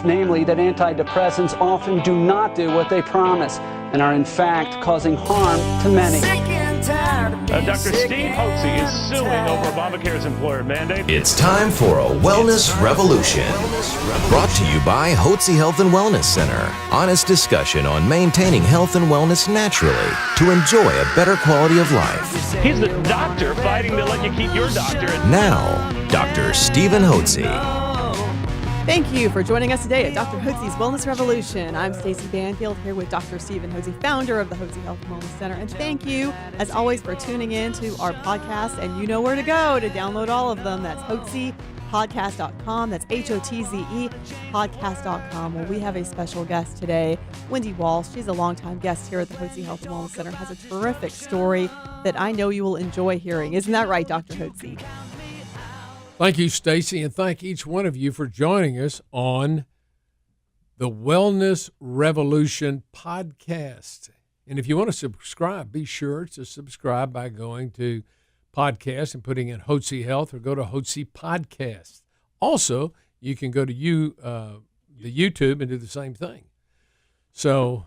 namely that antidepressants often do not do what they promise and are in fact causing harm to many. Dr. Steve Hotze is suing over Obamacare's employer mandate. It's time for a wellness revolution. Brought to you by Hotze Health and Wellness Center. Honest discussion on maintaining health and wellness naturally to enjoy a better quality of life. He's the doctor fighting to let you keep your doctor. Now, Dr. Stephen Hotze. Thank you for joining us today at Dr. Hotze's Wellness Revolution. I'm Stacey Banfield here with Dr. Stephen Hotze, founder of the Hotze Health and Wellness Center. And thank you, as always, for tuning in to our podcast. And you know where to go to download all of them. That's HotzePodcast.com. That's HOTZE podcast.com. Well, we have a special guest today, Wendy Walsh. She's a longtime guest here at the Hotze Health and Wellness Center. Has a terrific story that I know you will enjoy hearing. Isn't that right, Dr. Hotze? Thank you, Stacy, and thank each one of you for joining us on the Wellness Revolution podcast. And if you want to subscribe, be sure to subscribe by going to podcast and putting in Hotze Health, or go to Hotze Podcast. Also, you can go to the YouTube and do the same thing. So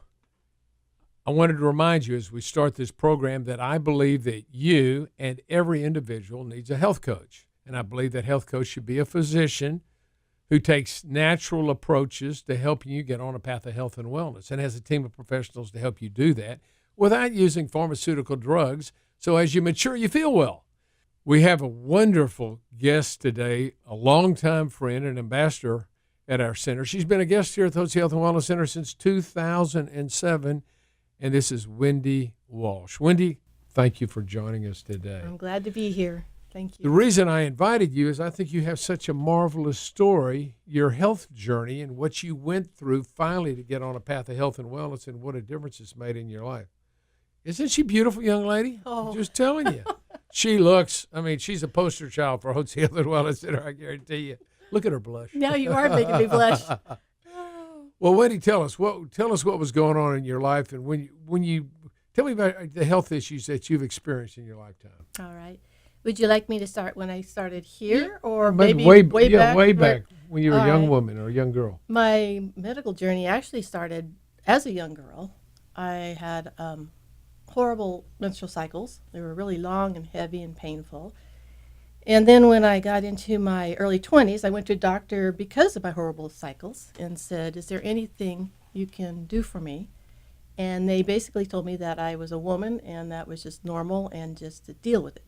I wanted to remind you as we start this program that I believe that you and every individual needs a health coach. And I believe that health coach should be a physician who takes natural approaches to helping you get on a path of health and wellness, and has a team of professionals to help you do that without using pharmaceutical drugs. So as you mature, you feel well. We have a wonderful guest today, a longtime friend and ambassador at our center. She's been a guest here at the Hotze Health and Wellness Center since 2007, and this is Wendy Walsh. Wendy, thank you for joining us today. I'm glad to be here. Thank you. The reason I invited you is I think you have such a marvelous story, your health journey, and what you went through finally to get on a path of health and wellness, and what a difference it's made in your life. Isn't she a beautiful young lady? Oh. I'm just telling you. She's a poster child for Hotze Health and Wellness Center, I guarantee you. Look at her blush. Now you are making me blush. Well, Wendy, tell us what was going on in your life, and when you tell me about the health issues that you've experienced in your lifetime. All right. Would you like me to start when I started here, or But maybe way back? way back when you were a young right. woman or a young girl. My medical journey actually started as a young girl. I had horrible menstrual cycles. They were really long and heavy and painful. And then when I got into my early 20s, I went to a doctor because of my horrible cycles and said, "Is there anything you can do for me?" And they basically told me that I was a woman and that was just normal and just to deal with it.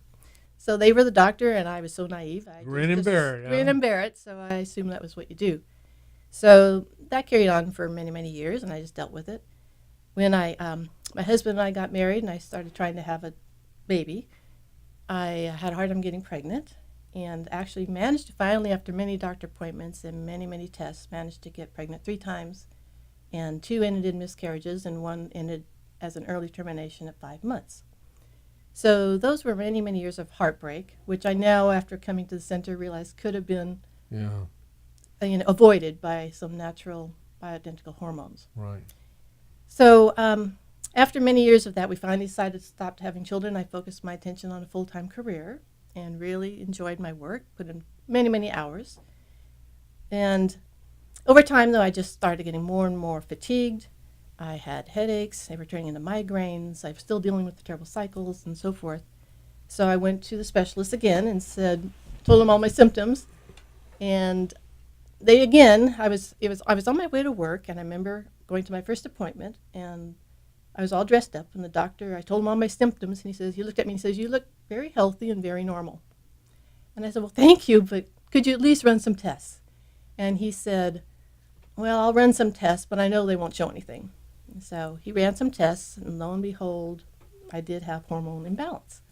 So they were the doctor, and I was so naive. Grin and bear it. Grin and bear it, so I assumed that was what you do. So that carried on for many, many years, and I just dealt with it. When my husband and I got married and I started trying to have a baby, I had a hard time getting pregnant, and actually managed to finally, after many doctor appointments and many, many tests, managed to get pregnant 3 times, and 2 ended in miscarriages, and 1 ended as an early termination at 5 months. So those were many, many years of heartbreak, which I now, after coming to the center, realize could have been avoided by some natural bioidentical hormones. Right. So after many years of that, we finally decided to stop having children. I focused my attention on a full-time career and really enjoyed my work, put in many, many hours. And over time, though, I just started getting more and more fatigued. I had headaches, they were turning into migraines, I was still dealing with the terrible cycles and so forth. So I went to the specialist again and told them all my symptoms. And they again, I was on my way to work, and I remember going to my first appointment, and I was all dressed up, and the doctor, I told him all my symptoms, and he looked at me and he says, "You look very healthy and very normal." And I said, "Well, thank you, but could you at least run some tests?" And he said, "Well, I'll run some tests, but I know they won't show anything." So he ran some tests, and lo and behold, I did have hormone imbalance.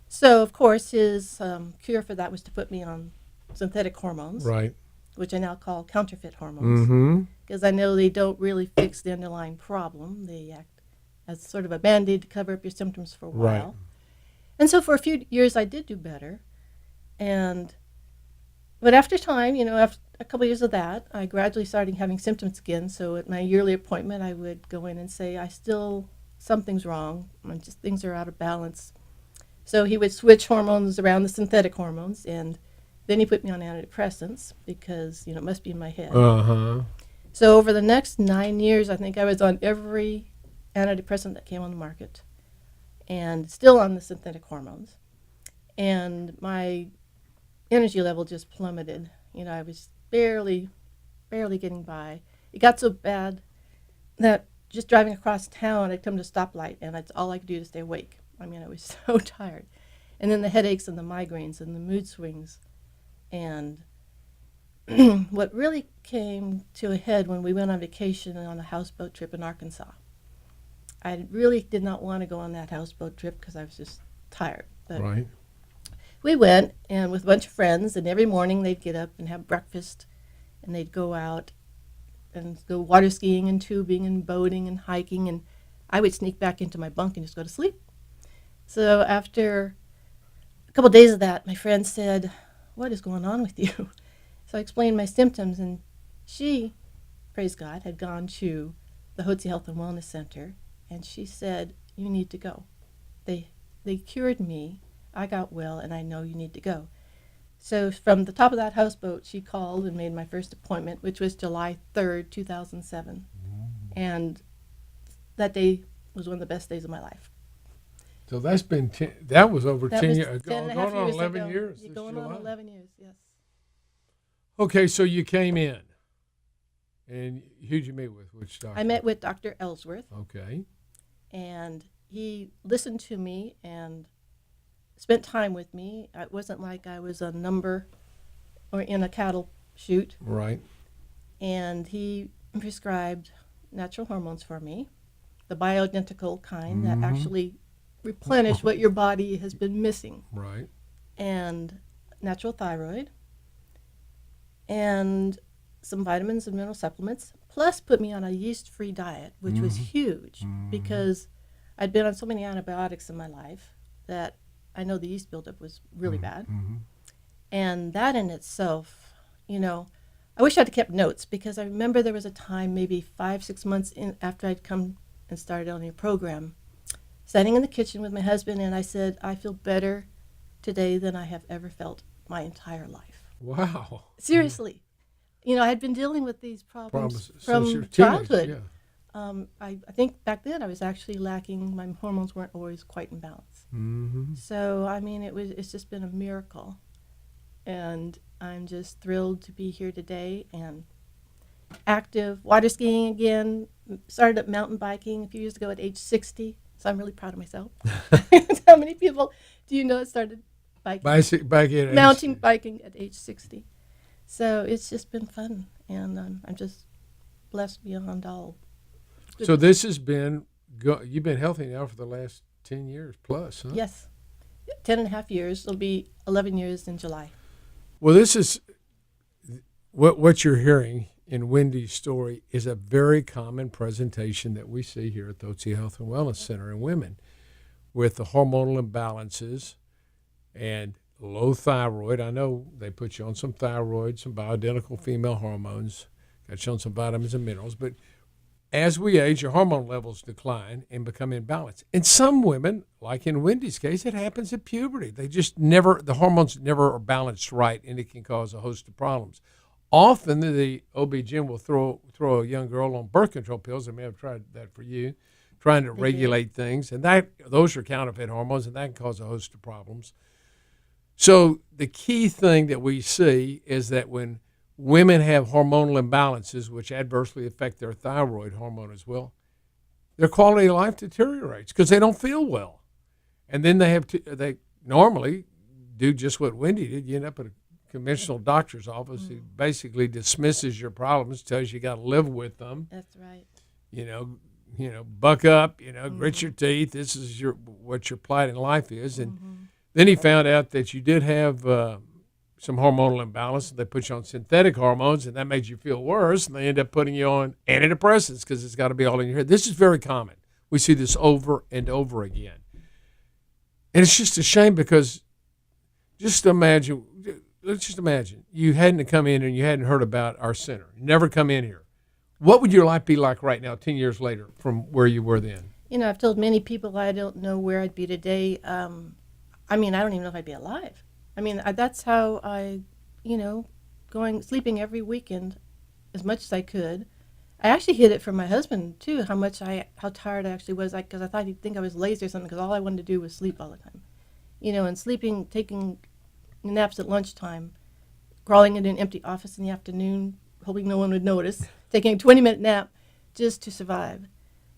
So, of course, his cure for that was to put me on synthetic hormones, Right. which I now call counterfeit hormones, because I know they don't really fix the underlying problem. They act as sort of a Band-Aid to cover up your symptoms for a while. Right. And so for a few years, I did do better. But after time, after a couple of years of that, I gradually started having symptoms again. So at my yearly appointment, I would go in and say, something's wrong. Things are out of balance. So he would switch hormones around, the synthetic hormones, and Then he put me on antidepressants because, it must be in my head. Uh-huh. So over the next 9 years, I think I was on every antidepressant that came on the market and still on the synthetic hormones. And my energy level just plummeted. I was barely getting by. It got so bad that just driving across town, I'd come to a stoplight, and that's all I could do to stay awake. I was so tired. And then the headaches and the migraines and the mood swings. And what really came to a head when we went on vacation on a houseboat trip in Arkansas. I really did not want to go on that houseboat trip because I was just tired. But Right. we went, and with a bunch of friends, and every morning they'd get up and have breakfast, and they'd go out and go water skiing and tubing and boating and hiking, and I would sneak back into my bunk and just go to sleep. So after a couple of days of that, my friend said, "What is going on with you?" So I explained my symptoms, and she, praise God, had gone to the Hotze Health and Wellness Center, and she said, "You need to go. They cured me. I got well, and I know you need to go." So from the top of that houseboat, she called and made my first appointment, which was July 3rd, 2007. And that day was one of the best days of my life. So that's been that was over That 10 was years. 10 and a Going half on years 11 ago. years. You're this going on July. 11 years, yes. Okay, so you came in. And who'd you meet with? Which doctor? I met with Dr. Ellsworth, Okay. and he listened to me and spent time with me. It wasn't like I was a number or in a cattle chute. Right. And he prescribed natural hormones for me, the bioidentical kind that actually replenish what your body has been missing, Right. and natural thyroid, and some vitamins and mineral supplements, plus put me on a yeast-free diet, which was huge because I'd been on so many antibiotics in my life that I know the yeast buildup was really bad. And that in itself, I wish I'd kept notes, because I remember there was a time, maybe 5-6 months in after I'd come and started on your program, sitting in the kitchen with my husband, and I said, "I feel better today than I have ever felt my entire life." Wow. Seriously. I had been dealing with these Problems problems since from your teenage, childhood. Yeah. I think back then I was actually lacking, my hormones weren't always quite in balance. So, it's just been a miracle. And I'm just thrilled to be here today and active, water skiing again, started up mountain biking a few years ago at age 60, so I'm really proud of myself. How many people do you know that started biking? Back in Mountain biking at age 60. So it's just been fun, and I'm just blessed beyond all. So this has been, you've been healthy now for the last 10 years plus, huh? Yes, 10 and a half years. It'll be 11 years in July. Well, this is what you're hearing in Wendy's story is a very common presentation that we see here at the Hotze Health and Wellness Center in women with the hormonal imbalances and low thyroid. I know they put you on some thyroid, some bioidentical female hormones, got you on some vitamins and minerals, but as we age, your hormone levels decline and become imbalanced. In some women, like in Wendy's case, it happens at puberty. The hormones never are balanced right, and it can cause a host of problems. Often, the OB-GYN will throw a young girl on birth control pills. They may have tried that for you, trying to regulate things, and those are counterfeit hormones, and that can cause a host of problems. So the key thing that we see is that when women have hormonal imbalances, which adversely affect their thyroid hormone as well, their quality of life deteriorates because they don't feel well. And then they normally do just what Wendy did. You end up at a conventional doctor's office who basically dismisses your problems, tells you got to live with them. That's right. Buck up, grit your teeth. This is what your plight in life is. And then he found out that you did have some hormonal imbalance. They put you on synthetic hormones, and that made you feel worse, and they end up putting you on antidepressants because it's got to be all in your head. This is very common. We see this over and over again. And it's just a shame because let's just imagine you hadn't come in and you hadn't heard about our center. You never come in here. What would your life be like right now, 10 years later, from where you were then? I've told many people I don't know where I'd be today. I don't even know if I'd be alive. That's how I sleeping every weekend as much as I could. I actually hid it from my husband too, how tired I actually was, because I thought he'd think I was lazy or something, because all I wanted to do was sleep all the time. And sleeping, taking naps at lunchtime, crawling into an empty office in the afternoon, hoping no one would notice, taking a 20-minute nap just to survive.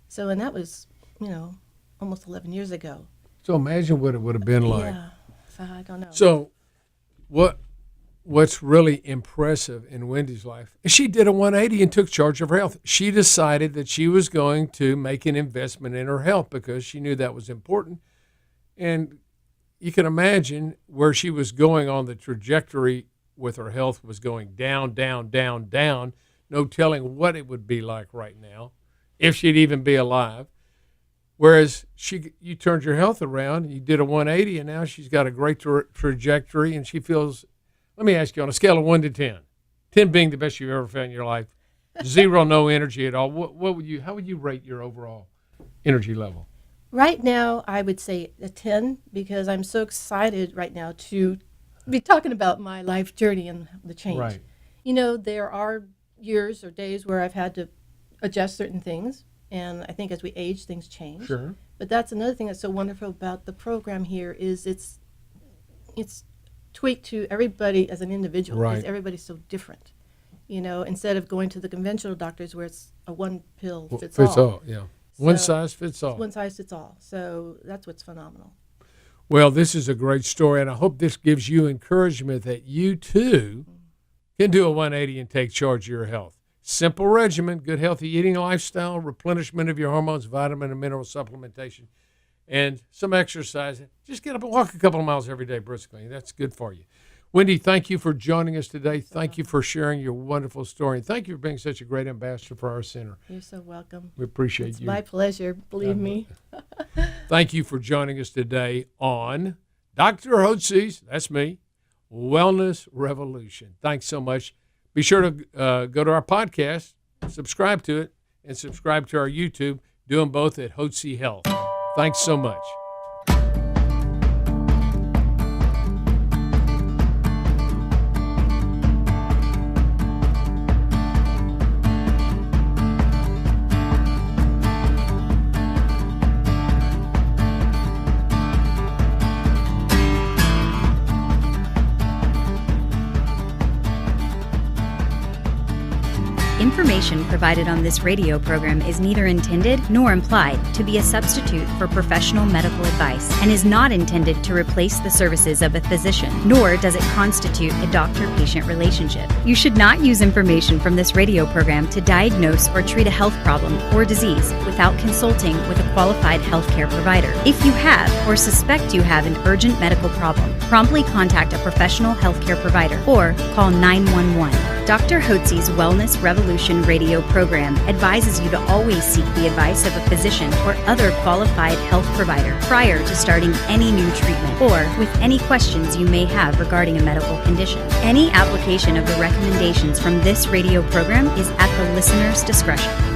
So, and that was, almost 11 years ago. So imagine what it would have been like. Yeah, so I don't know. So what's really impressive in Wendy's life is she did a 180 and took charge of her health. She decided that she was going to make an investment in her health because she knew that was important. And you can imagine where she was going on the trajectory with her health was going down, down, down, down. No telling what it would be like right now, if she'd even be alive. Whereas you turned your health around, you did a 180, and now she's got a great trajectory, and she feels. Let me ask you, on a scale of 1 to 10, 10 being the best you've ever felt in your life, 0 no energy at all. How would you rate your overall energy level? Right now, I would say a 10, because I'm so excited right now to be talking about my life journey and the change. Right. There are years or days where I've had to adjust certain things, and I think as we age, things change. Sure. But that's another thing that's so wonderful about the program here is it's tweaked to everybody as an individual, Right. because everybody's so different. Instead of going to the conventional doctors where it's a one pill fits all. Yeah. One So, size fits all. One size fits all. So that's what's phenomenal. Well, this is a great story, and I hope this gives you encouragement that you too can do a 180 and take charge of your health. Simple regimen, good healthy eating lifestyle, replenishment of your hormones, vitamin and mineral supplementation, and some exercise. Just get up and walk a couple of miles every day briskly. That's good for you. Wendy, thank you for joining us today. Thank you for sharing your wonderful story. And thank you for being such a great ambassador for our center. You're so welcome. We appreciate It's you. my pleasure, believe me. Thank you for joining us today on Dr. Hotze's, that's me, Wellness Revolution. Thanks so much. Be sure to go to our podcast, subscribe to it, and subscribe to our YouTube. Do them both at Hotze Health. Thanks so much. Information provided on this radio program is neither intended nor implied to be a substitute for professional medical advice and is not intended to replace the services of a physician, nor does it constitute a doctor-patient relationship. You should not use information from this radio program to diagnose or treat a health problem or disease without consulting with a qualified healthcare provider. If you have or suspect you have an urgent medical problem, promptly contact a professional healthcare provider or call 911. Dr. Hotze's Wellness Revolution radio program advises you to always seek the advice of a physician or other qualified health provider prior to starting any new treatment or with any questions you may have regarding a medical condition. Any application of the recommendations from this radio program is at the listener's discretion.